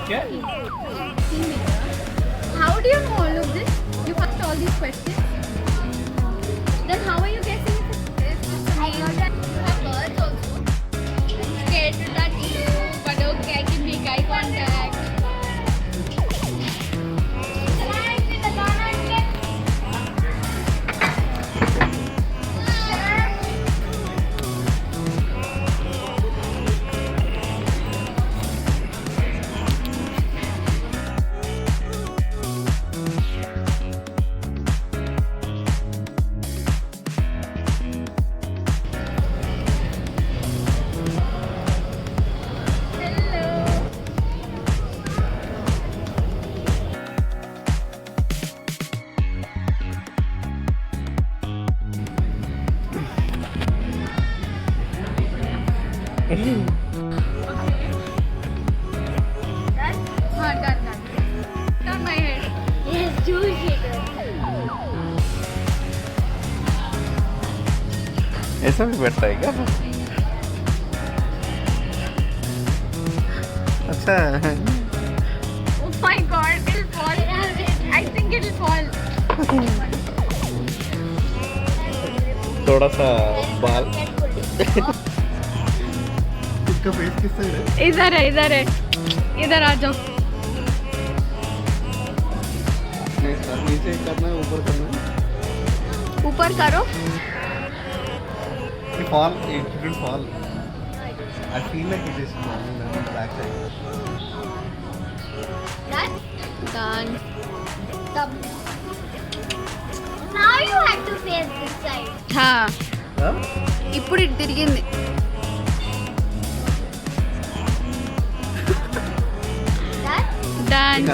क्या? How do you know all of this? You asked all these questions. Then how are you guessing? I know that you have birds also. I'm scared to touch you, but okay, I can make eye contact. Done. Turn my head. Yes, do it. ऐसा भी बैठता है क्या? अच्छा Oh my god, it'll fall. I think it'll fall. थोड़ा सा बाल इसका फेस किस साइड है? इधर है इधर आ जाओ. नहीं सर, नीचे करना है, ऊपर करना है. ऊपर करो. It fall, it didn't fall. I feel like it is falling on the back side. Done. Now you have to face this side. हाँ. Huh? ఇప్పుడు ఇటు తిరిగింది. That? Done.